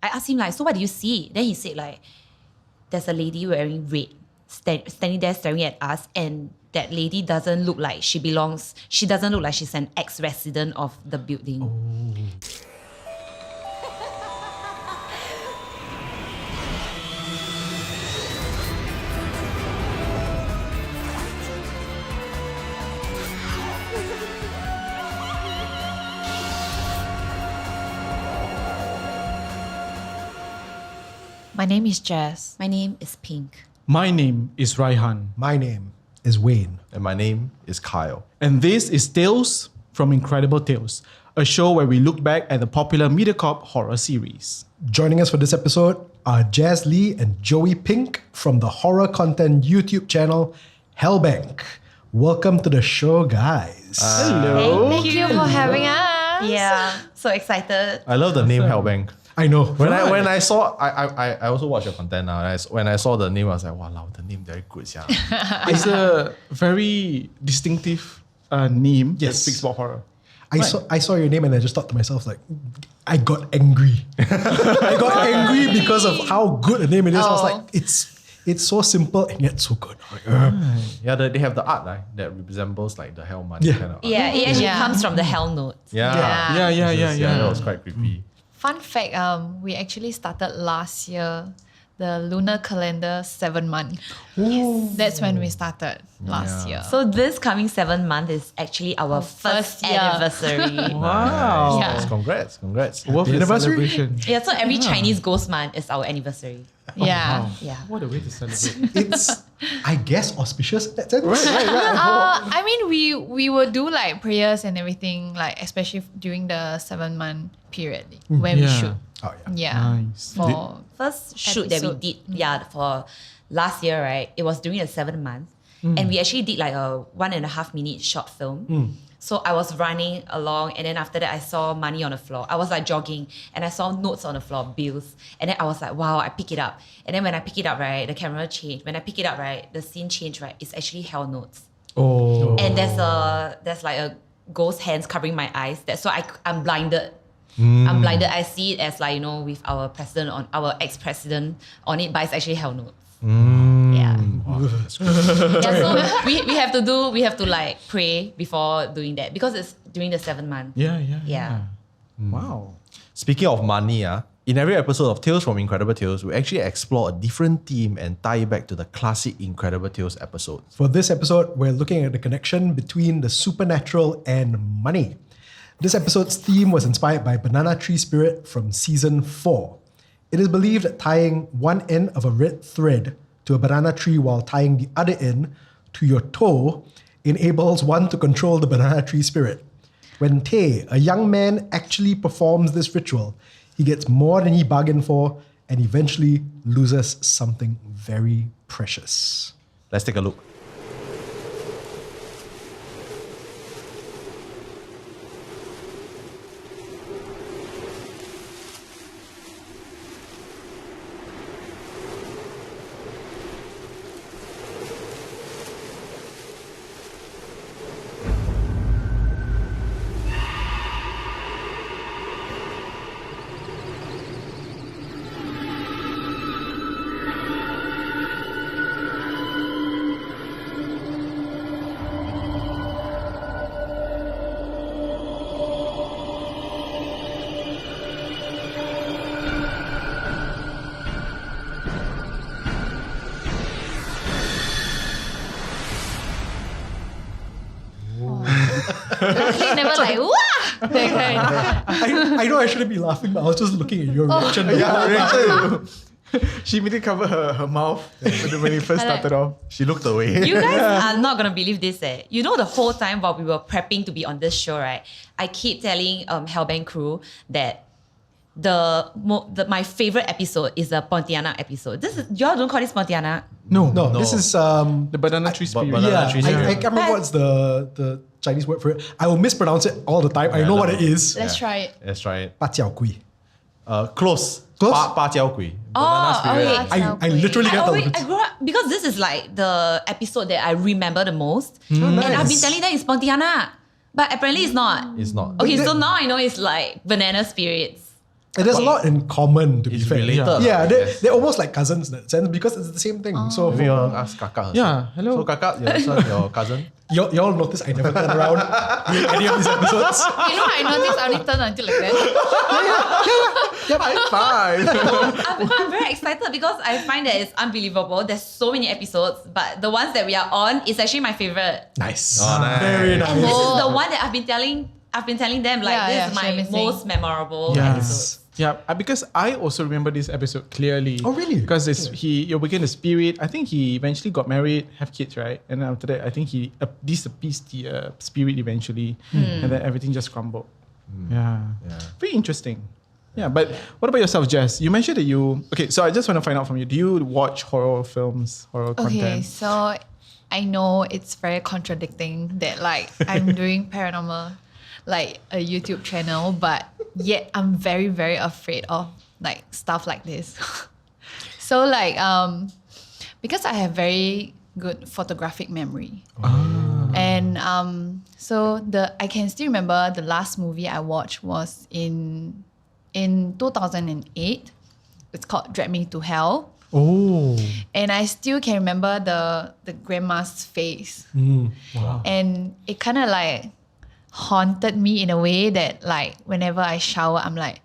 I asked him like, so what do you see? Then he said like, there's a lady wearing red standing there staring at us, and that lady doesn't look like she belongs. She doesn't look like she's an ex-resident of the building. My name is Jaz. My name is Pink. My name is Raihan. My name is Wayne. And my name is Kyle. And this is Tales from Incredible Tales, a show where we look back at the popular MediaCorp horror series. Joining us for this episode are Jaz Lee and Joey Pink from the horror content YouTube channel Hellbank. Welcome to the show, guys. Hello. Thank you for having us. Yeah, so excited. I love the name Hellbank. I know. When I saw, I also watch your content now. When I saw the name, I was like, wow, the name very good. Yeah. It's a very distinctive name that Yes. speaks about horror. I saw your name and I just thought to myself, like, I got angry. I got angry because of how good a name it is. I was like, it's so simple and yet so good. Like, Yeah, they have the art that resembles like the hell money Yeah. kind of art. Yeah, it actually Yeah. comes from the hell note. Yeah. Yeah. That was quite creepy. Fun fact, we actually started last year, the lunar calendar 7 month. That's when we started last year. So this coming 7 month is actually our first year. anniversary. Wow. Yeah. Congrats. Worth the Anniversary? celebration. Yeah, so every Chinese ghost month is our anniversary. Yeah. Wow. Yeah. What a way to celebrate. it's, I guess, auspicious in that sense. I mean, we will do like prayers and everything, like especially during the 7 month period when we Yeah. shoot. Oh, yeah. Yeah. Nice. For First shoot that we Episode. did, for last year, right? It was during the 7th month. And we actually did like a 1.5 minute short film. So I was running along, and then after that I saw money on the floor. I was like jogging and I saw notes on the floor, bills. And then I was like, wow, I pick it up. And then when I pick it up, right, the camera changed. When I pick it up, right, the scene changed, right? It's actually hell notes. Oh. And there's like a ghost hands covering my eyes. So I'm blinded. I'm blinded. I see it as like, with our president our ex-president on it, but it's actually hell notes. Yeah. Yeah, so we have to like pray before doing that because it's during the 7th month. Yeah. Wow. Speaking of money, in every episode of Tales from Incredible Tales, we actually explore a different theme and tie it back to the classic Incredible Tales episodes. For this episode, we're looking at the connection between the supernatural and money. This episode's theme was inspired by Banana Tree Spirit from season 4. It is believed that tying one end of a red thread to a banana tree while tying the other end to your toe enables one to control the banana tree spirit. When Tay, a young man, actually performs this ritual, he gets more than he bargained for and eventually loses something very precious. Let's take a look. Luckily never like, wah! That kind. I know I shouldn't be laughing, but I was just looking at your reaction. She immediately covered her mouth when we first started off. She looked away. You guys are not gonna believe this, eh? The whole time while we were prepping to be on this show, right? I keep telling Hellbank crew that my favorite episode is the Pontianak episode. Y'all don't call this Pontianak. No, this is The banana tree spirit. banana tree spirit. I can't remember what's the Chinese word for it. I will mispronounce it all the time. I know what it is. Let's try it. Let's try it. 八角龟. Close. Close? 八角鬼. Banana spirit. okay. I literally I got grew up because this is like the episode that I remember the most. nice. And I've been telling them it's Pontianak. But apparently it's not. It's not. Okay, so now I know it's like banana spirits. And there's a lot in common, to be It's fair. related, Yeah, yes. they're almost like cousins in that sense because it's the same thing. So Maybe you want to ask Kaka herself. Yeah, hello. So Kaka, your cousin? y'all notice I never turn around in any of these episodes. You know, I noticed I only turn until like that. High five. I'm very excited because I find that it's unbelievable. There's so many episodes, but the ones that we are on is actually my favorite. Nice. Oh, nice. Very And nice. this is the one that I've been telling them like Yeah, this is she my has been saying. most memorable Yes. episode. Yeah, because I also remember this episode clearly. Oh, really? Because you became the spirit. I think he eventually got married, have kids, right? And then after that, I think he disappeased the spirit eventually, and then everything just crumbled. Yeah. Very interesting. Yeah, but what about yourself, Jaz? You mentioned that okay, so I just want to find out from you. Do you watch horror films, horror Okay, content? so I know it's very contradicting that like I'm doing paranormal, like a YouTube channel, but yet I'm very, very afraid of like stuff like this. So like because I have very good photographic memory. And so I can still remember the last movie I watched was in 2008. It's called Drag Me to Hell. Oh. And I still can remember the grandma's face. Wow. And it kind of like haunted me in a way that like whenever I shower, I'm like,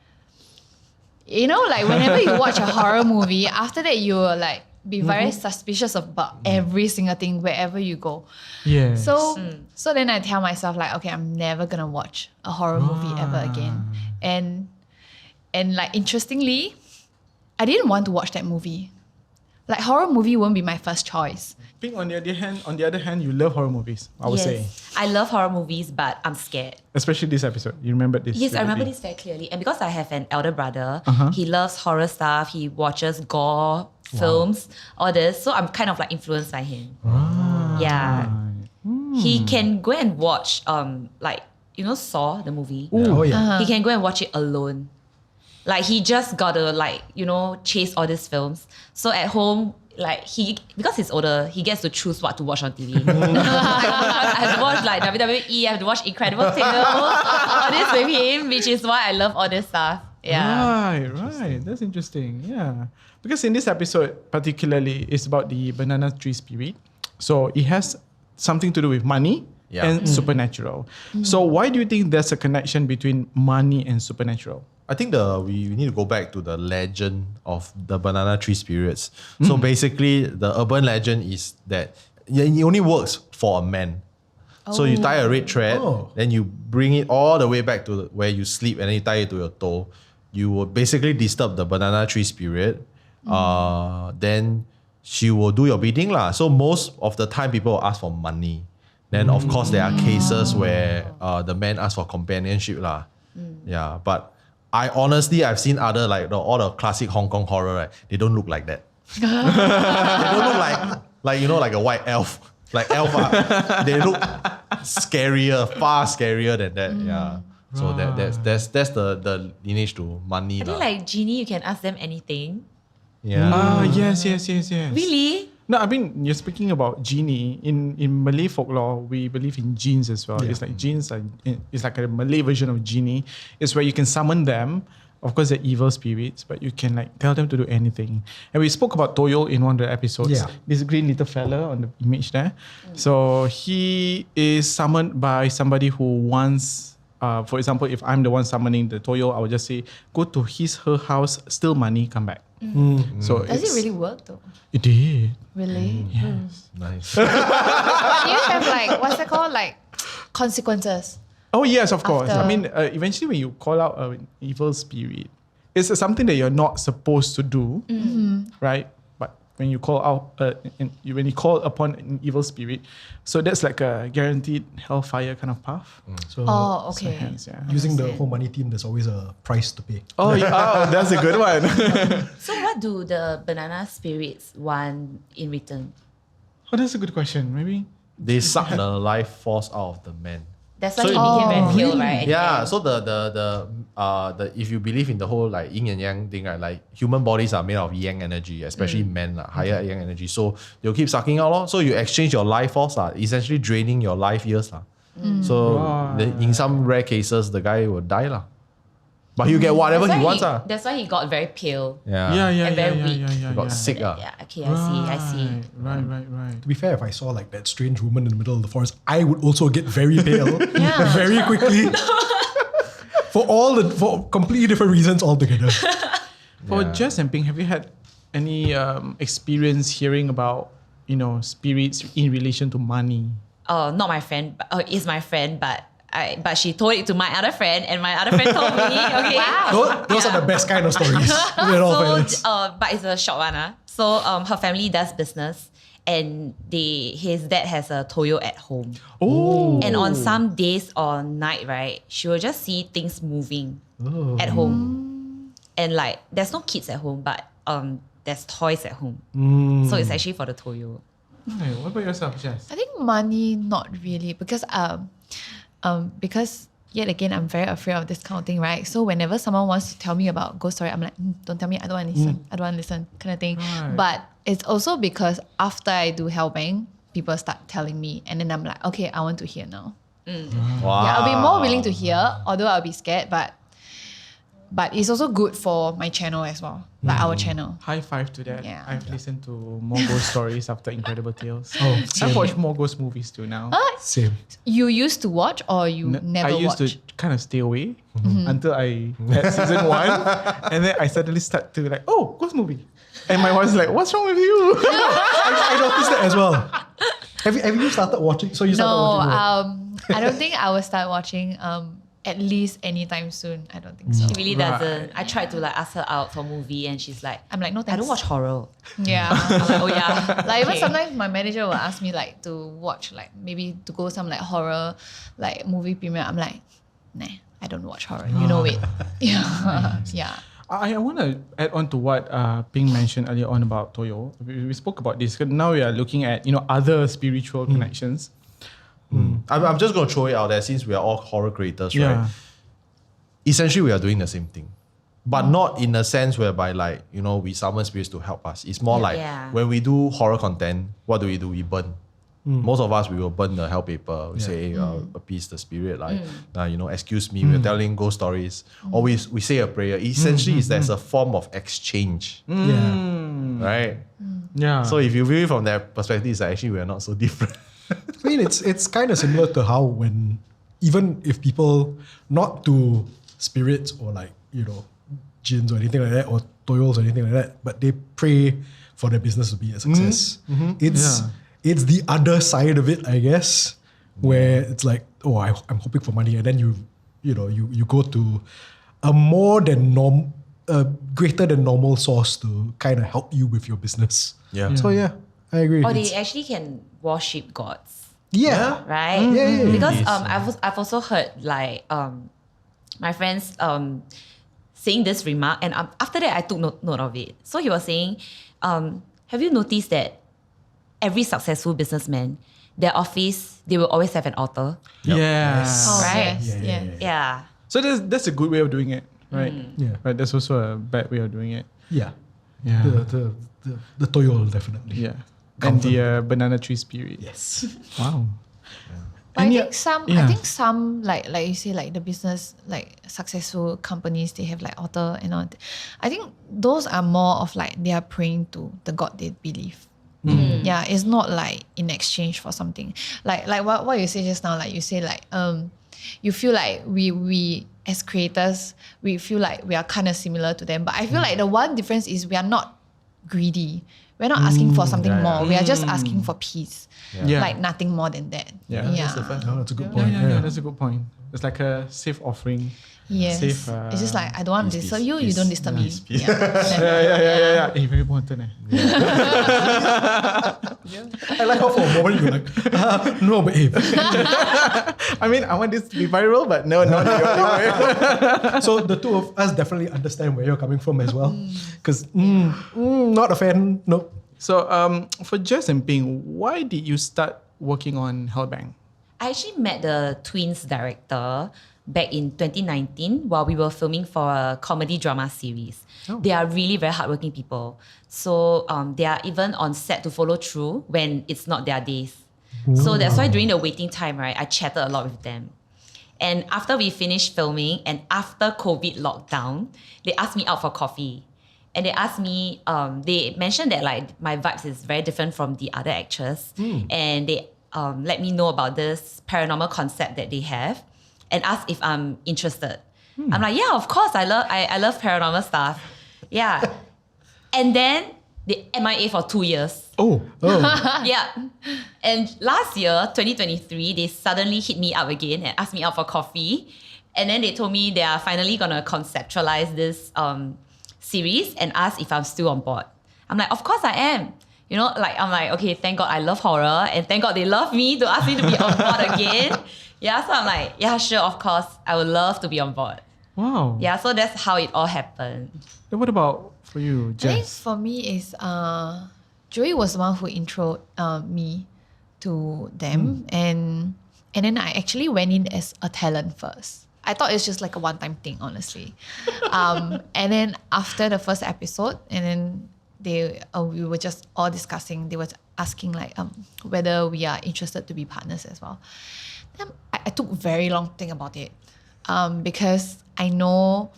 you know, like whenever you watch a horror movie, after that you will like be very suspicious about every single thing wherever you go. Yeah. So then I tell myself like, okay, I'm never gonna watch a horror movie ever again. And like interestingly, I didn't want to watch that movie. Like horror movie won't be my first choice. I think on the other hand, you love horror movies, I would say. I love horror movies, but I'm scared. Especially this episode. You remember this? Yes, I remember vividly. this very clearly. And because I have an elder brother, he loves horror stuff. He watches gore films, all this. So I'm kind of like influenced by him. Yeah. He can go and watch like, you know, Saw, the movie. Oh yeah. He can go and watch it alone. Like he just gotta like, you know, chase all these films. So at home, like because he's older, he gets to choose what to watch on TV. I have to watch like WWE, I have to watch Incredible Tales, all this with him, which is why I love all this stuff. Yeah. Right. That's interesting. Yeah. Because in this episode, particularly, it's about the banana tree spirit. So it has something to do with money and supernatural. So why do you think there's a connection between money and supernatural? I think we need to go back to the legend of the banana tree spirits. So basically, the urban legend is that it only works for a man. So you tie a red thread, then you bring it all the way back to where you sleep, and then you tie it to your toe. You will basically disturb the banana tree spirit. Then she will do your bidding lah. So most of the time, people will ask for money. Then of course there are cases where the man asks for companionship lah. Yeah, but I've seen other like all the classic Hong Kong horror, right? They don't look like that. They don't look like you know, like a white elf. Like elf, they look scarier, far scarier than that. Yeah. So that's the lineage to money. I think like genie, you can ask them anything. Yeah. Yes. Really? No, I mean, you're speaking about genie. In Malay folklore, we believe in jinns as well. It's like jinns, it's like a Malay version of genie. It's where you can summon them. Of course, they're evil spirits, but you can like tell them to do anything. And we spoke about Toyo in one of the episodes. Yeah. This green little fella on the image there. So he is summoned by somebody who wants, for example, if I'm the one summoning the Toyo, I would just say, go to her house, steal money, come back. So Does it really work though? It did. Really? Yes. Nice. Do you have like, what's that called? Like consequences? Oh yes, of course. After- I mean, eventually when you call out an evil spirit, it's something that you're not supposed to do, right? But when you call out, when you call upon an evil spirit, so that's like a guaranteed hellfire kind of path. So Oh, okay. Hence, yeah. using the whole money team, there's always a price to pay. Oh, yeah, that's a good one. So what do the banana spirits want in return? Oh, that's a good question. Maybe. They suck the life force out of the man. That's why So he it- became very pale, really? right? Yeah, so the if you believe in the whole like yin and yang thing, right? Like human bodies are made of yang energy, especially men, higher yang energy. So they'll keep sucking out, lor. So you exchange your life force, essentially draining your life years. So in some rare cases, the guy will die. But he'll get whatever he wants. That's why he got very pale. Yeah. And very weak. He got sick. Yeah, okay, I see. Right. To be fair, if I saw like that strange woman in the middle of the forest, I would also get very pale very quickly. for completely different reasons altogether. For Jaz and Ping, have you had any experience hearing about, spirits in relation to money? Not my friend, is my friend, but she told it to my other friend, and my other friend told me. Okay, Wow. Those are the best kind of stories. In all fairness. But it's a short one. So her family does business, and his dad has a Toyo at home. Oh. And on some days or night, right, she will just see things moving at home. And like, there's no kids at home, but there's toys at home. So it's actually for the Toyo. Hey, what about yourself, Jaz? I think money, not really, because yet again, I'm very afraid of this kind of thing, right? So whenever someone wants to tell me about ghost story, I'm like, don't tell me, I don't want to listen. I don't want to listen, kind of thing. Right. But it's also because after I do hellbank, people start telling me, and then I'm like, okay, I want to hear now. Wow. Yeah, I'll be more willing to hear, although I'll be scared, but it's also good for my channel as well, like our channel. High five to that. Yeah. I've listened to more ghost stories after Incredible Tales. Oh, I've same. watched more ghost movies too now. Same. You used to watch or you never I watch? used to kind of stay away until I had season 1, and then I suddenly start to like, oh, ghost movie. And my wife's like, what's wrong with you? I noticed that as well. Have you started watching? So you started watching what? I don't think I will start watching at least anytime soon. I don't think so. She really doesn't. I tried to like ask her out for a movie, and she's like, I'm like, no I thanks. don't watch horror. Yeah. I'm like, oh yeah. Like even Okay. sometimes my manager will ask me like to watch like maybe to go some like horror like movie premiere. I'm like, nah, I don't watch horror. You know it. Yeah. Yeah. I want to add on to what Ping mentioned earlier on about Toyo. We spoke about this. Now we are looking at other spiritual connections. I'm just going to throw it out there since we are all horror creators, Yeah. right? Essentially, we are doing the same thing. But not in a sense whereby like, we summon spirits to help us. It's more like Yeah. when we do horror content, what do? We burn. Most of us, we will burn the hell paper. We say, appease the spirit, like, excuse me, we're telling ghost stories. Or we say a prayer. Essentially, there's a form of exchange, right? Yeah. So if you view it from that perspective, it's like, actually, we're not so different. I mean, it's kind of similar to how when, even if people, not to spirits or like, jinns or anything like that, or toyos or anything like that, but they pray for their business to be a success. It's the other side of it, I guess, where it's like, oh, I'm hoping for money, and then you go to a more than greater than normal source to kind of help you with your business. Yeah. So yeah, I agree. Or they actually can worship gods, Yeah. right? Yeah. Because Yes. I've also heard like my friends saying this remark, and after that I took note of it. So he was saying, have you noticed that every successful businessman, their office, they will always have an altar? Yeah. Oh, Right. Yes. Yeah. So that's a good way of doing it, right? Yeah. But there's also a bad way of doing it. Yeah. Yeah. The toyo definitely. Yeah. And the banana tree spirit. Yes. Wow. But And I yeah, think some, like you say, like the business, like successful companies, they have like altar and all. I think those are more of like they are praying to the God they believe. Yeah, it's not like in exchange for something. Like what you say just now, like you say like you feel like we as creators, we feel like we are kind of similar to them. But I feel like the one difference is we are not greedy. We're not asking for something more. We are just asking for peace. Yeah. Like nothing more than that. Yeah. Yeah. Oh, that's a good Yeah, point. yeah, that's a good point. It's like a safe offering. Yes. Safe, it's just like I don't want to peace, disturb peace, you, you peace, don't disturb me. peace, peace. Yeah. Yeah. Very important. I like how for a moment you're like, no, babe. I mean, I want this to be viral, but no, not the only way. So the two of us definitely understand where you're coming from as well. Because not a fan. No. So, for Jaz and Ping, why did you start working on Hellbank? I actually met the twins director back in 2019 while we were filming for a comedy drama series. They are really very hardworking people. So they are even on set to follow through when it's not their days. So that's why during the waiting time, right, I chatted a lot with them. And after we finished filming and after COVID lockdown, they asked me out for coffee. And they asked me, they mentioned that like my vibes is very different from the other actors. And they let me know about this paranormal concept that they have and asked if I'm interested. I'm like, yeah, of course, I love paranormal stuff. Yeah. And then they MIA for 2 years. Oh. Yeah. And last year, 2023, they suddenly hit me up again and asked me out for coffee. And then they told me they are finally going to conceptualize this series and asked if I'm still on board. I'm like, of course I am. You know, like, I'm like, okay, thank God I love horror and thank God they love me to ask me to be on board again. Yeah, so I'm like, yeah, sure, of course. I would love to be on board. Wow. Yeah, so that's how it all happened. Then what about for you, I think Jaz? for me is Joey was the one who introed me to them, and then I actually went in as a talent first. I thought it's just like a one-time thing, honestly. And then after the first episode, and then we were just all discussing. They were asking like whether we are interested to be partners as well. Then I took very long to think about it because I know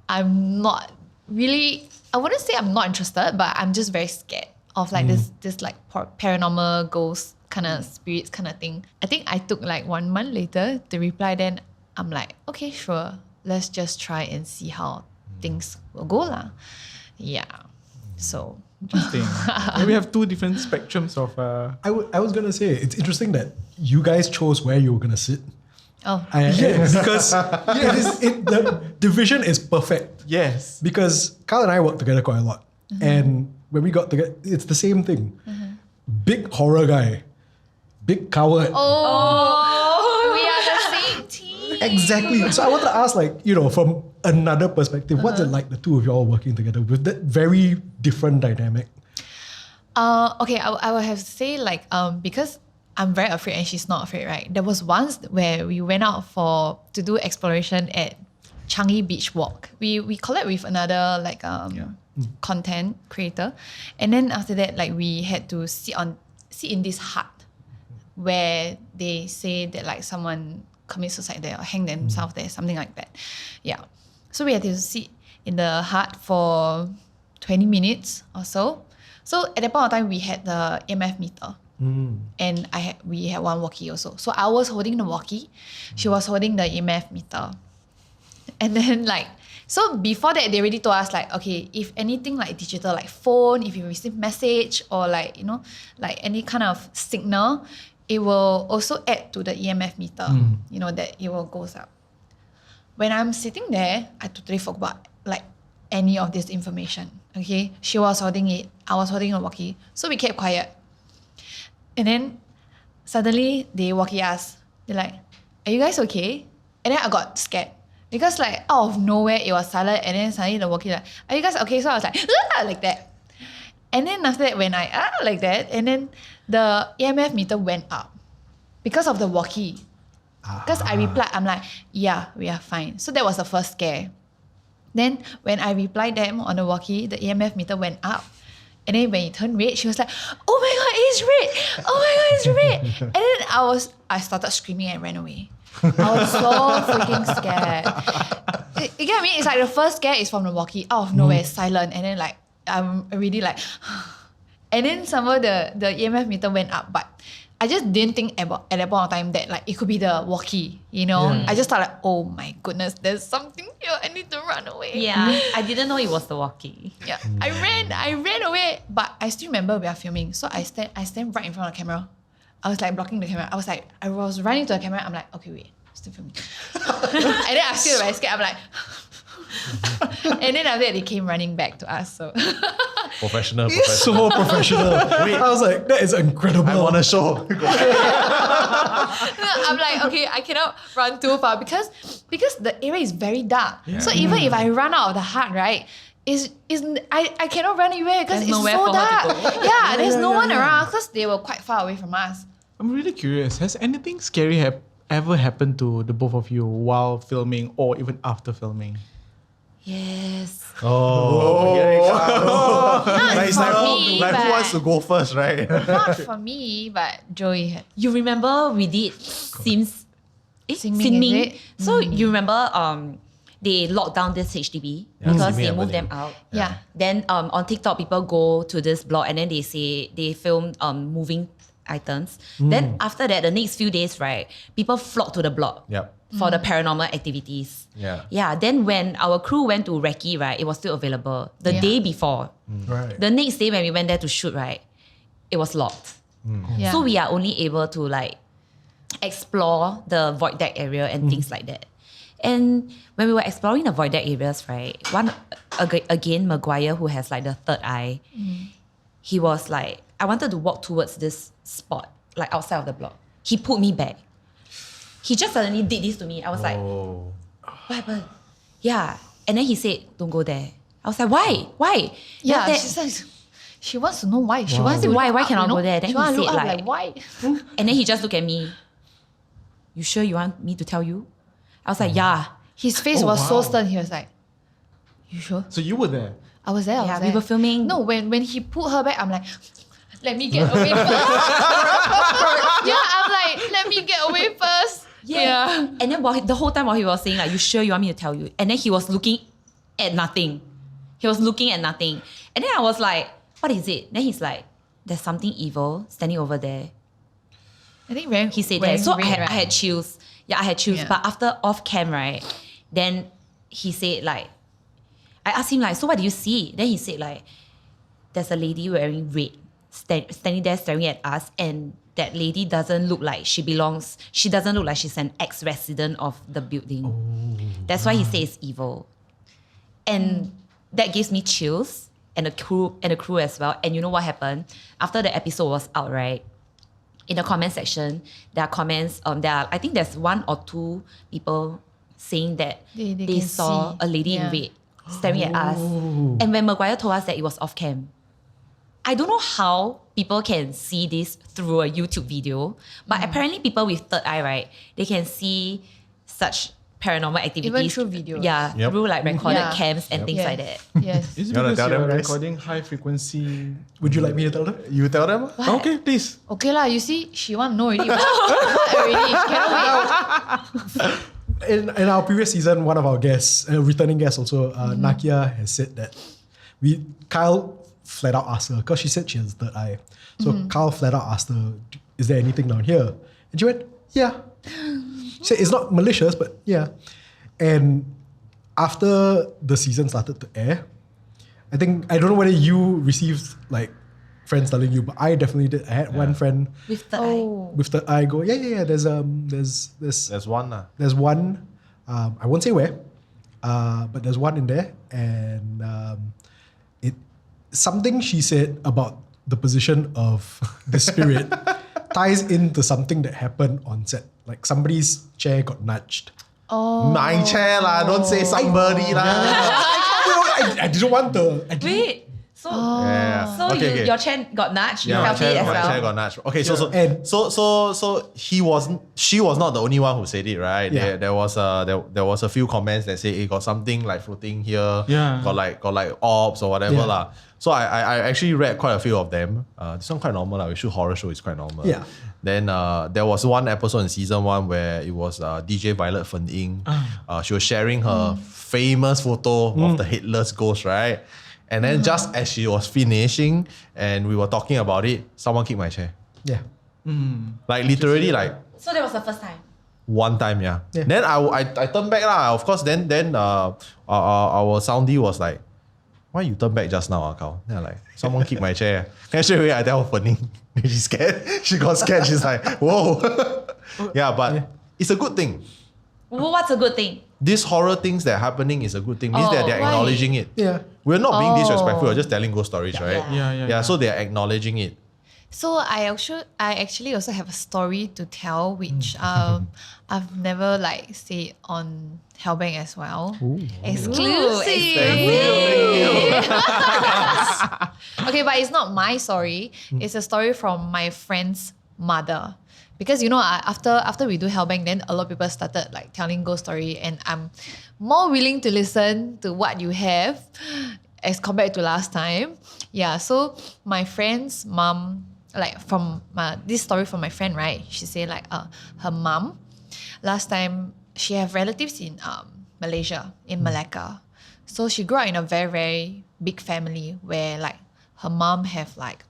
I'm not really. I wouldn't say I'm not interested, but I'm just very scared of like this like paranormal ghost kind of spirits kind of thing. I think I took like 1 month later to reply. Then I'm like, okay, sure, let's just try and see how things will go lah. Yeah. So Interesting. We have two different spectrums of. I was gonna say it's interesting that you guys chose where you were gonna sit. oh Because the division is perfect. Yes. Because Carl and I work together quite a lot, and when we got together, it's the same thing. Big horror guy, big coward. we are the same team. Exactly. So I wanted to ask, like, from another perspective, what's it like the two of you all working together with that very different dynamic? Okay, I would have to say like because I'm very afraid and she's not afraid, right? There was once where we went out to do exploration at Changi Beach Walk. We collab with another like content creator, and then after that like we had to sit in this hut where they say that like someone commit suicide there or hang themselves there, something like that. Yeah. So we had to sit in the hut for 20 minutes or so. So at that point of time, we had the EMF meter. And we had one walkie also. So I was holding the walkie. She was holding the EMF meter. And then like, so before that, they already told us like, okay, if anything like digital, like phone, if you receive message or like, like any kind of signal, it will also add to the EMF meter, that it will goes up. When I'm sitting there, I totally forgot like any of this information. Okay, she was holding it, I was holding a walkie, so we kept quiet. And then suddenly they walkie us. They're like, "Are you guys okay?" And then I got scared because like out of nowhere it was silent, and then suddenly the walkie like, "Are you guys okay?" So I was like, like that. And then after that, when I like that, and then the EMF meter went up because of the walkie. Because I replied, I'm like, yeah, we are fine. So that was the first scare. Then when I replied them on the walkie, the EMF meter went up. And then when it turned red, she was like, "Oh my God, it's red! Oh my God, it's red!" And then I started screaming and ran away. I was so freaking scared. You get what I mean? It's like the first scare is from the walkie, out of nowhere, silent. And then like, I'm already like, and then somehow the EMF meter went up, but I just didn't think about at that point of time that like it could be the walkie, I just thought like, oh my goodness, there's something here, I need to run away. Yeah, I didn't know it was the walkie. Yeah, I ran away, but I still remember we are filming, so I stand right in front of the camera. I was like blocking the camera. I was running to the camera. I'm like, okay, wait, still filming. And then I feel very scared. I'm like, and then after that they came running back to us. So Professional. So professional. I was like, that is incredible. I'm on a show. I'm like, okay, I cannot run too far because the area is very dark. Yeah. So even if I run out of the hut, right, I cannot run anywhere because it's so dark. Yeah, there's no one around because they were quite far away from us. I'm really curious. Has anything scary ever happened to the both of you while filming or even after filming? Yes. Not for me, like but who wants to go first, right? not for me, but Joey had. You remember we did Sims Xinmin, Xinmin. is it? So you remember they locked down this HDB because Xinmin they moved Avenue. them out. Yeah. Then on TikTok, people go to this blog and then they say they film moving items. Then after that, the next few days, right, people flock to the blog Yep. for the paranormal activities. Yeah. Yeah. Then when our crew went to Recce, right, it was still available. The Yeah. day before. Right. The next day when we went there to shoot, right, it was locked. Yeah. So we are only able to like explore the void deck area and things like that. And when we were exploring the void deck areas, right, again, Maguire, who has like the third eye, he was like, I wanted to walk towards this spot, like outside of the block. He pulled me back. He just suddenly did this to me. I was like, Oh. what happened? Yeah. And then he said, don't go there. I was like, why? Why? Yeah, Then she says she wants to know why. She Wow. wants to Why look up, cannot you know? go there? Then she he wants to said, look up like- why? and then he just looked at me. You sure you want me to tell you? I was like, yeah. His face Oh, was so wow. stern. He was like, "You sure?" So you were there. I was there. I Yeah, was we there. were filming. No, when he pulled her back, I'm like, let me get away first. Yeah, I'm like, let me get away first. Yeah. And then the whole time while he was saying, like, you sure you want me to tell you? And then he was looking at nothing. He was looking at nothing. And then I was like, what is it? Then he's like, there's something evil standing over there. I think wearing, He said wearing that. So red, I right? had chills. Yeah, I had chills. Yeah. But after off cam, right, then he said like, I asked him like, so what do you see? Then he said like, there's a lady wearing red standing there staring at us, and that lady doesn't look like she belongs. She doesn't look like she's an ex-resident of the building. That's why he says evil. And that gives me chills, and the crew as well. And you know what happened? After the episode was out, right? In the comment section, there are comments. I think there's one or two people saying that They they can saw see. a lady in Yeah. red staring at us. And when Maguire told us that it was off cam, I don't know how people can see this through a YouTube video, but apparently people with third eye, right, they can see such paranormal activities. Even through videos. Yeah, Yep. through like recorded Yeah. cams and things Yes. like that. Yes. Is it You wanna because tell them, you're guys? recording high frequency? Would you like me to tell them? You tell them? Okay, please. Okay lah, you see, she want to know already. What already? She cannot wait. In our previous season, one of our guests, a returning guest also, Nakia, has said that Kyle flat out asked her, because she said she has third eye. So Kyle flat out asked her, is there anything down here? And she went, yeah. She said, it's not malicious, but yeah. And after the season started to air, I don't know whether you received like friends telling you, but I definitely did. I had one friend With third eye. Oh. with the eye go, yeah. There's There's one. there's one, I won't say where, but there's one in there, and it something she said about the position of the spirit ties into something that happened on set. Like somebody's chair got nudged. Oh. My chair lah. Don't say somebody lah. I didn't want to. Wait, so Yeah. so Okay, okay. your chair got nudged, you Yeah, my felt it as my well. chair got nudged. Okay, And- so she was not the only one who said it, right? Yeah. There was a few comments that say it got something like floating here. Yeah. Got like orbs or whatever Yeah. lah. So I actually read quite a few of them. This one quite normal lah. We shoot horror show, it's quite normal. Yeah. Then there was one episode in season 1 where it was DJ Violet Fen Ying. She was sharing her famous photo of the headless ghost, right? And then just as she was finishing and we were talking about it, someone kicked my chair. Yeah. Like literally like So that was the first time. one time, yeah. Yeah. Then I turned back lah. Of course, then our soundy was like, why you turn back just now, Kao? Then I'm like, someone kicked my chair. Then straight away I tell her, Fen Ying. She's scared. She got scared. She's like, whoa. Yeah, but it's a good thing. Well, what's a good thing? These horror things that are happening is a good thing. Means that they're why? acknowledging it. Yeah. We're not being Oh. disrespectful. We're just telling ghost stories, right? Yeah. So they're acknowledging it. So I actually also have a story to tell, which I've never like said on Hellbank as well. Okay, but it's not my story. It's a story from my friend's mother. Because you know, after we do Hellbank, then a lot of people started like telling ghost story, and I'm more willing to listen to what you have as compared to last time. Yeah, so my friend's mom, like from this story from my friend, right? She said like her mom last time she have relatives in Malaysia, in Malacca. So she grew up in a very, very big family where like her mom have like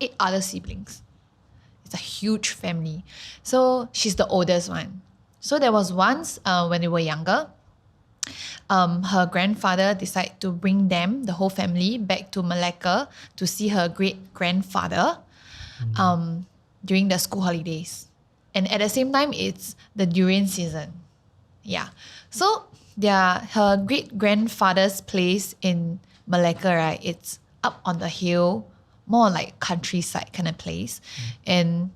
8 other siblings. It's a huge family. So she's the oldest one. So there was once when they were younger, her grandfather decided to bring them, the whole family, back to Malacca to see her great-grandfather during the school holidays. And at the same time, it's the durian season. Yeah. So her great-grandfather's place in Malacca, right, it's up on the hill, more like countryside kind of place. And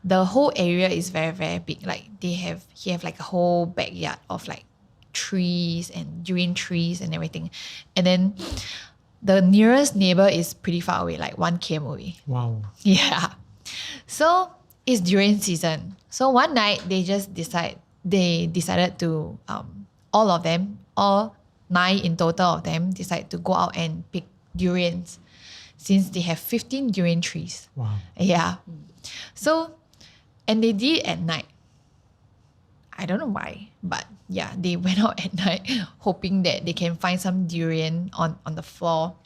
the whole area is very, very big. Like he have like a whole backyard of like trees and durian trees and everything. And then the nearest neighbor is pretty far away, like 1 km away. Wow. Yeah. So it's durian season. So one night they decided to all of them, all 9 in total of them, decided to go out and pick durians since they have 15 durian trees. Wow. Yeah. So, and they did it at night. I don't know why, but yeah, they went out at night hoping that they can find some durian on the floor.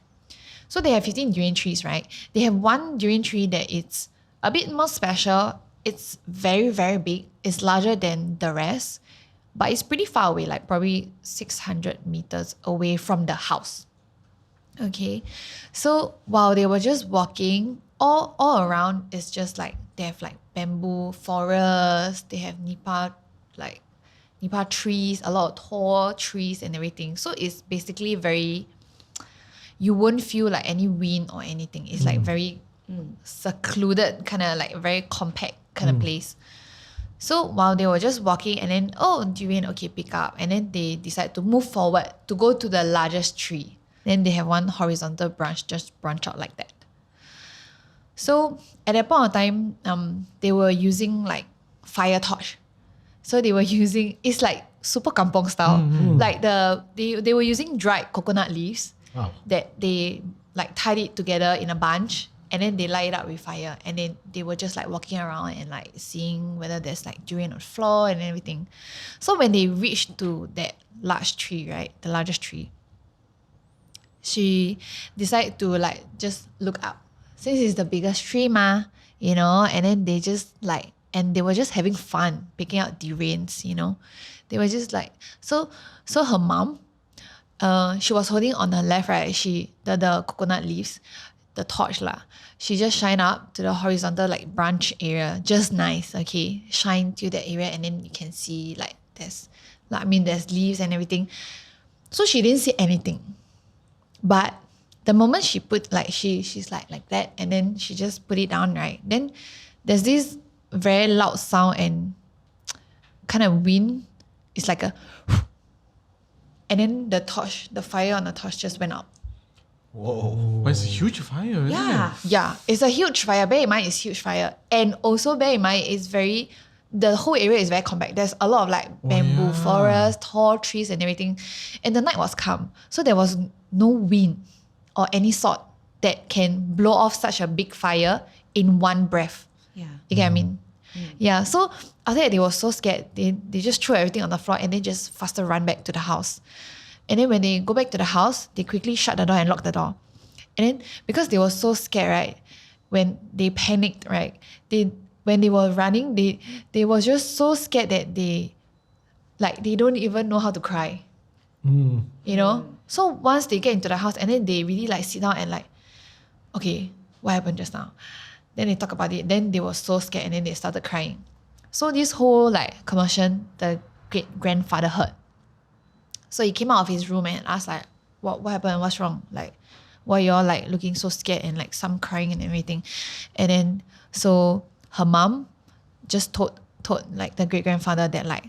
So they have 15 durian trees, right? They have one durian tree that it's a bit more special. It's very, very big. It's larger than the rest, but it's pretty far away, like probably 600 meters away from the house. Okay, so while they were just walking, all around it's just like they have like bamboo forest, they have nipa trees, a lot of tall trees and everything. So it's basically very, you won't feel like any wind or anything. It's like very secluded, kind of like very compact kind of place. So while they were just walking and then, durian, okay, pick up. And then they decide to move forward to go to the largest tree. Then they have one horizontal branch, just branch out like that. So at that point of time, they were using like fire torch. So they were using, it's like super kampong style. Like they were using dried coconut leaves that they like tied it together in a bunch and then they light it up with fire. And then they were just like walking around and like seeing whether there's like durian on the floor and everything. So when they reached to that large tree, right, the largest tree, she decided to like just look up. Since it's the biggest tree and then they just like, and they were just having fun picking out durians, They were just like, so her mom, she was holding on her left, right? The coconut leaves, the torch lah. She just shine up to the horizontal like branch area, just nice, okay? Shine to that area and then you can see like there's leaves and everything. So she didn't see anything. But the moment she put like, she's like that and then she just put it down, right? Then there's this very loud sound and kind of wind. It's like a and then the fire on the torch just went out. Whoa. But it's a huge fire, isn't it? Yeah, it's a huge fire. Bear in mind, it's huge fire. And also bear in mind, the whole area is very compact. There's a lot of like bamboo forest, tall trees and everything. And the night was calm. So there was no wind or any sort that can blow off such a big fire in one breath. Yeah. You get what I mean? Yeah. So after that, they were so scared. They just threw everything on the floor and they just faster run back to the house. And then when they go back to the house, they quickly shut the door and lock the door. And then because they were so scared, right, when they panicked, right, when they were running, they were just so scared that they don't even know how to cry. So once they get into the house and then they really like sit down and like, okay, what happened just now? Then they talk about it. Then they were so scared and then they started crying. So this whole like commotion, the great-grandfather heard. So he came out of his room and asked like, what happened? What's wrong? Like, why you all like looking so scared and like some crying and everything? And then so her mom just told like the great-grandfather that like,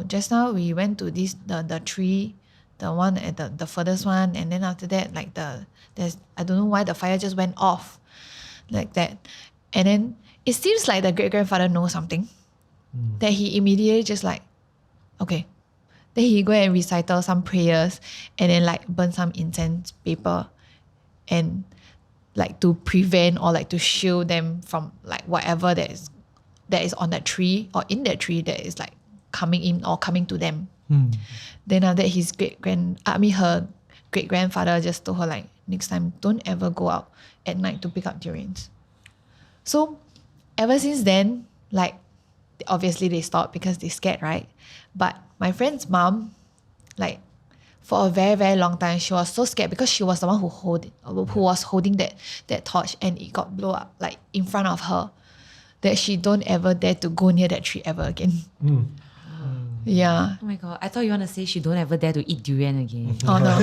just now we went to the tree, the one at the furthest one, and then after that like there's I don't know why the fire just went off like that. And then it seems like the great-grandfather knows something that he immediately just like, okay. Then he go and recital some prayers and then like burn some incense paper and like to prevent or like to shield them from like whatever that is on that tree or in that tree that is like coming in or coming to them. Then after that, her great grandfather just told her like, next time don't ever go out at night to pick up durians. So ever since then, like obviously they stopped because they scared, right? But my friend's mom, like for a very, very long time, she was so scared because she was the one who was holding that torch, and it got blown up like in front of her, that she don't ever dare to go near that tree ever again. Yeah. Oh my god, I thought you want to say she don't ever dare to eat durian again. Oh no.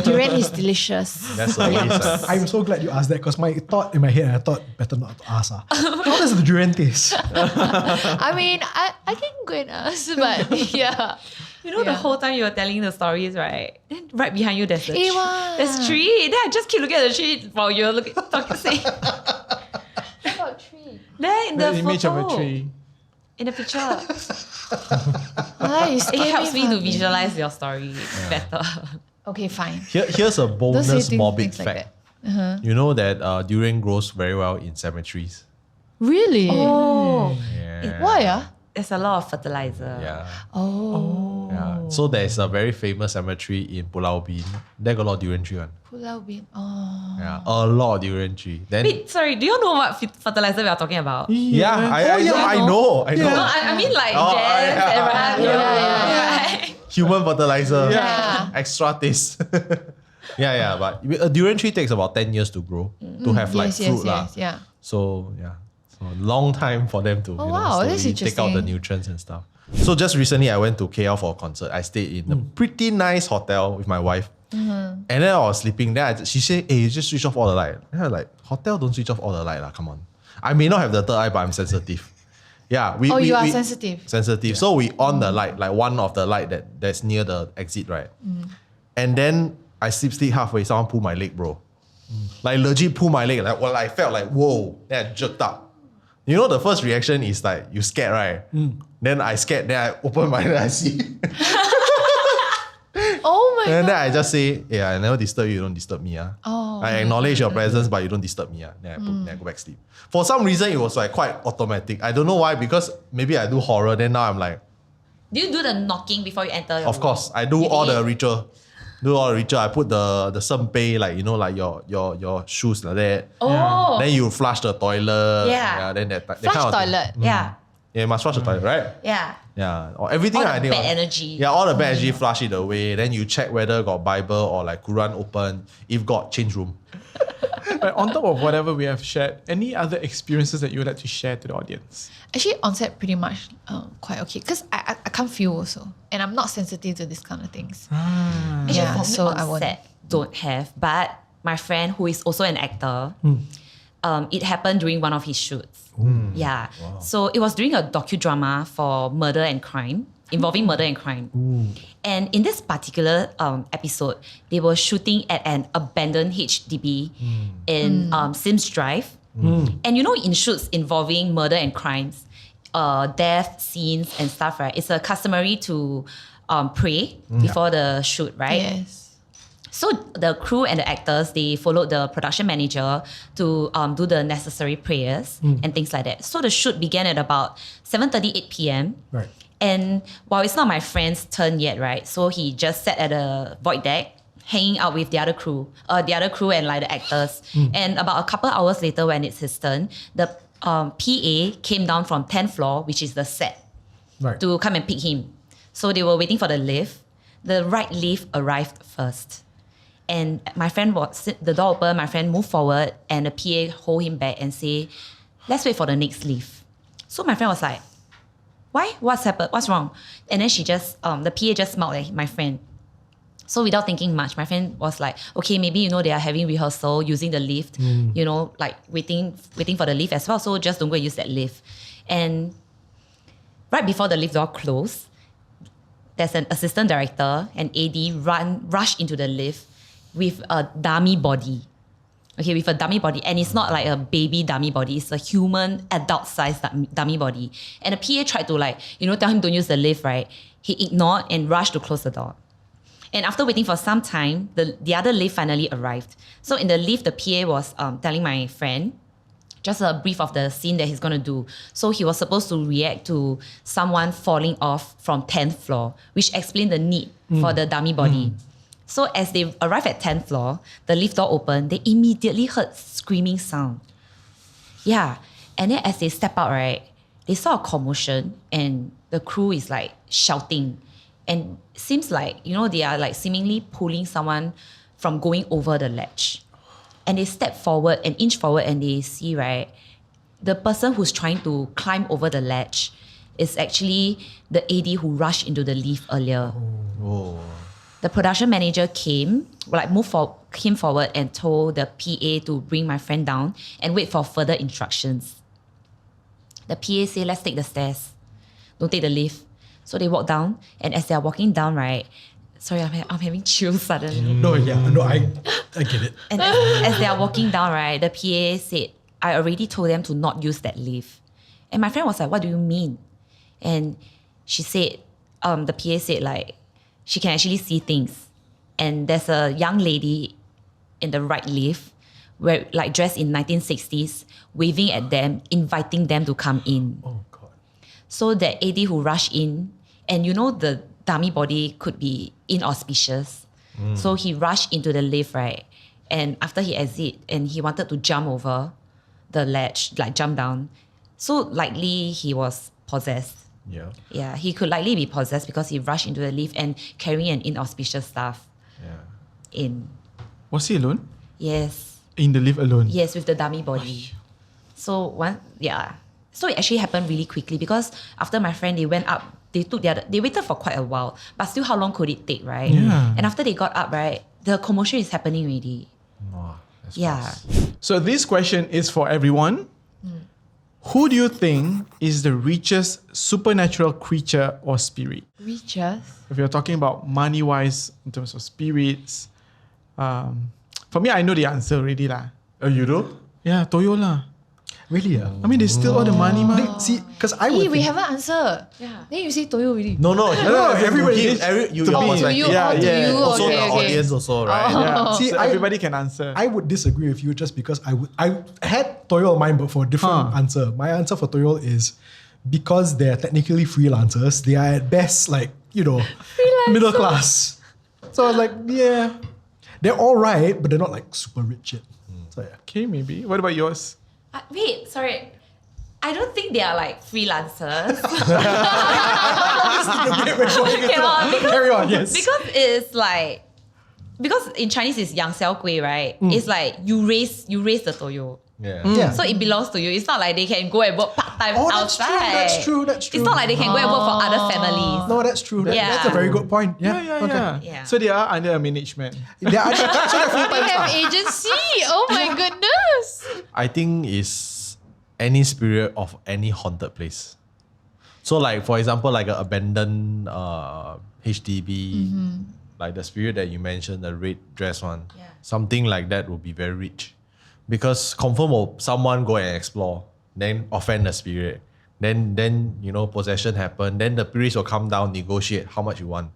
Durian is delicious. That's a waste. I'm so glad you asked that because my thought in my head, I thought better not to ask. How does the durian taste? I mean, I can go and ask, but yeah. You know, the whole time you were telling the stories, right? Then right behind you, there's a tree. Ewa. There's tree. Then I just keep looking at the tree while you're talking. Saying, What tree? there in the image photo, of a tree. in the picture. It It helps me to visualize your story better. Okay, fine. Here's a Don't say bonus morbid things like fact. You know that durian grows very well in cemeteries. Really? Oh, Yeah. Why? there's a lot of fertilizer. Yeah. Oh. Yeah. So there's a very famous cemetery in Pulau Ubin. There got a lot of durian tree one. Pulau Ubin. Oh. Yeah. A lot of durian tree. Then Wait, sorry, do you know what fertilizer we are talking about? yeah, I you know. No, I mean like Oh, Jaz and Raihan. Yeah. Human fertilizer. Yeah. Extra taste. yeah. But a durian tree takes about 10 years to grow to have like fruit lah. Yes, yeah. So yeah, so long time for them to wow, that's slowly take out the interesting. nutrients and stuff. So just recently I went to KL for a concert. I stayed in a pretty nice hotel with my wife. And then I was sleeping. Then she said, "Hey, you just switch off all the light." And I was like, "Hotel don't switch off all the light lah. Come on." I may not have the third eye, but I'm sensitive. Yeah, we You are we- sensitive. sensitive. So we on the light, like one of the light that's near the exit, right? And then I sleep halfway. Someone pull my leg, bro. Like legit pull my leg. Like, well, I felt like whoa. Then I jerked up. You know, the first reaction is like you scared, right? Then I scared. Then I open my eyes and I see. Oh my And god. then I just say, yeah, I never disturb you. You don't disturb me. Oh. I acknowledge your presence, but you don't disturb me. Then I go back sleep. For some reason, it was like quite automatic. I don't know why, because maybe I do horror. Then now I'm like, Do you do the knocking before you enter your of room? course, I do You all did? the ritual. I put the senpei, like, you know, like your shoes like that. Oh. Then you flush the toilet. Yeah. Then that Flush kind of thing. toilet. Yeah. Yeah, you must flush the toilet, right? Yeah. Yeah. Or everything All I the think. bad energy. Yeah, all the bad energy, flush it away. Then you check whether got Bible or like Quran open. If got, change room. But on top of whatever we have shared, any other experiences that you would like to share to the audience? Actually, on set pretty much quite okay because I can't feel also, and I'm not sensitive to this kind of things. Actually, Yeah, for me so on I won't. set, don't have. But my friend, who is also an actor, it happened during one of his shoots. Yeah. So it was during a docudrama for murder and crime, involving murder and crime. And in this particular episode, they were shooting at an abandoned HDB in Sims Drive. And you know, in shoots involving murder and crimes, death scenes and stuff, right? It's customary to pray before the shoot, right? Yes. So the crew and the actors, they followed the production manager to do the necessary prayers and things like that. So the shoot began at about 7:30, 8 p.m. Right. And while it's not my friend's turn yet, right? So he just sat at a void deck, hanging out with the other crew and like the actors. And about a couple hours later, when it's his turn, the PA came down from 10th floor, which is the set, Right. to come and pick him. So they were waiting for the lift. The right lift arrived first. And my friend the door open, my friend moved forward and the PA hold him back and say, let's wait for the next lift. So my friend was like, why? What's happened? What's wrong? And then the PA just smiled at my friend. So without thinking much, my friend was like, okay, maybe, they are having rehearsal using the lift, like waiting for the lift as well. So just don't go and use that lift. And right before the lift door closed, there's an assistant director, an AD rush into the lift with a dummy body. Okay, with a dummy body. And it's not like a baby dummy body. It's a human adult-sized dummy body. And the PA tried to tell him don't use the lift, right? He ignored and rushed to close the door. And after waiting for some time, the other lift finally arrived. So in the lift, the PA was telling my friend, just a brief of the scene that he's going to do. So he was supposed to react to someone falling off from 10th floor, which explained the need for the dummy body. So as they arrived at 10th floor, the lift door opened, they immediately heard screaming sound. Yeah. And then as they step out, right, they saw a commotion and the crew is like shouting. And it seems like, they are like seemingly pulling someone from going over the ledge. And they step forward and inch forward and they see, right, the person who's trying to climb over the ledge is actually the AD who rushed into the lift earlier. Oh. The production manager came forward and told the PA to bring my friend down and wait for further instructions. The PA said, let's take the stairs. Don't take the lift. So they walk down, and as they're walking down, right, sorry, I'm having chills suddenly. I get it. And as they are walking down, right, the PA said, I already told them to not use that lift. And my friend was like, what do you mean? And she said, the PA said like, she can actually see things. And there's a young lady in the right lift, where like dressed in 1960s, waving at them, inviting them to come in. Oh God. So the AD who rushed in, and the dummy body could be inauspicious. So he rushed into the lift, right? And after he exit, and he wanted to jump over the ledge, like jump down. So likely he was possessed. Yeah. Yeah, he could likely be possessed because he rushed into the lift and carrying an inauspicious stuff in. Was he alone? Yes. In the lift alone? Yes, with the dummy body. So So it actually happened really quickly because after my friend, they went up, they waited for quite a while, but still how long could it take, right? Yeah. And after they got up, right, the commotion is happening already. Wow, that's Yeah. fast. So this question is for everyone. Who do you think is the richest supernatural creature or spirit? Richest? If you're talking about money-wise, in terms of spirits, for me, I know the answer already lah. Oh, you do? Yeah, Toyo lah. Really? I mean, they steal all the money, ma. See, because I Hey, would we think, haven't answered. Yeah. Then you say Toyo already. No, everybody everybody, needs you to your be- perspective. you, Yeah, to yeah. you, Also okay, the okay. audience also, right? Yeah. See, So I- everybody can answer. I would disagree with you just because I had Toyo in mind, but for a different answer. My answer for Toyo is because they're technically freelancers, they are at best like, middle class. So I was like, yeah, they're all right, but they're not like super rich yet. So yeah. Okay, maybe. What about yours? Wait, sorry. I don't think they are like freelancers. Carry on, yes. Because it's like, because in Chinese it's yang xiao gui, right? It's like you raise the toyo. Yeah. Yeah. So it belongs to you. It's not like they can go and work part-time Oh, that's true, outside. that's true, that's true. It's not like they can go and work for other families. No, that's true. That's a very good point. Yeah. Okay. Yeah. So they are under a management. They are so they're full-time They have staff. agency. Oh my goodness. I think it's any spirit of any haunted place. So like, for example, like an abandoned HDB, like the spirit that you mentioned, the red dress one, something like that would be very rich. Because confirm will someone go and explore, then offend the spirit. Then possession happen. Then the priest will come down, negotiate how much you want.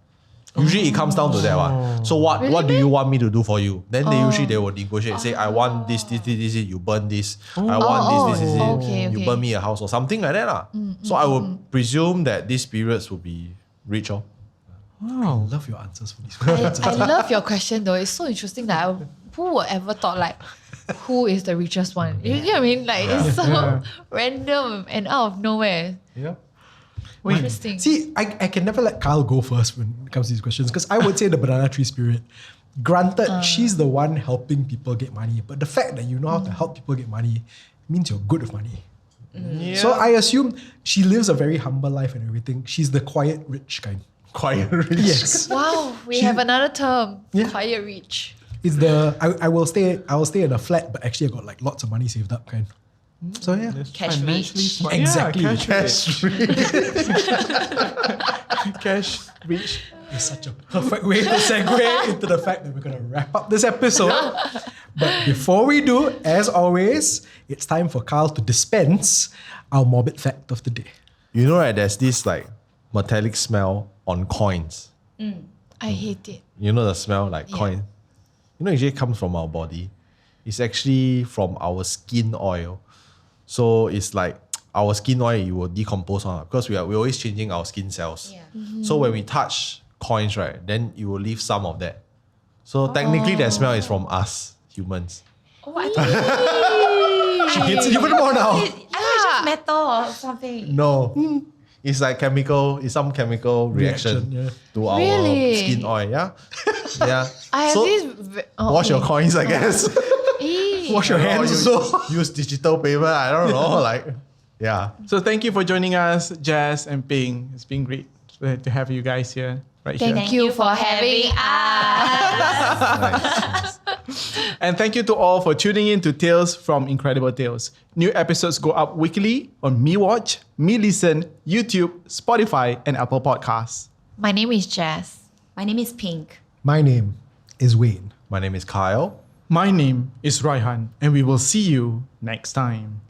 Usually it comes down to that one. So what do you want me to do for you? Then they will negotiate. Say I want this, you burn this. I want this, okay, you okay. burn me a house or something like that lah. So I would presume that these spirits will be rich. I love your answers for these questions. I love your question though. It's so interesting that who would ever thought like who is the richest one? You know what I mean? Like it's so random and out of nowhere. Yeah. Interesting. See, I can never let Kyle go first when it comes to these questions because I would say the banana tree spirit. Granted, she's the one helping people get money, but the fact that you know how to help people get money means you're good with money. Yeah. So I assume she lives a very humble life and everything. She's the quiet rich kind. Quiet rich. Yes. Wow, we have another term. Yeah. Quiet rich. It's the I will stay in a flat, but actually I got like lots of money saved up kind. So yeah. Cash Financially rich. smart. Exactly. Yeah, cash rich. Cash rich. It's such a perfect way to segue into the fact that we're going to wrap up this episode. But before we do, as always, it's time for Carl to dispense our morbid fact of the day. You know, right, there's this like metallic smell on coins. I hate it. You know the smell like coin? You know, it usually comes from our body. It's actually from our skin oil. So it's like our skin oil, it will decompose because we're always changing our skin cells. Yeah. So when we touch coins, right, then you will leave some of that. So technically that smell is from us, humans. Oh, I thought She hates it even more now. I thought it's just metal or something. No. It's like some chemical reaction yeah. to our Really? skin oil. Yeah. Yeah. I have So this. wash your coins, I guess. Wash your Or hands you also. use digital paper. I don't know. Like, yeah. So thank you for joining us, Jaz and Ping. It's been great to have you guys here. Right here. Thank you for having us. And thank you to all for tuning in to Tales from Incredible Tales. New episodes go up weekly on MeWatch, meLISTEN, YouTube, Spotify, and Apple Podcasts. My name is Jaz. My name is Pink. My name is Wayne. My name is Kyle. My name is Raihan, and we will see you next time.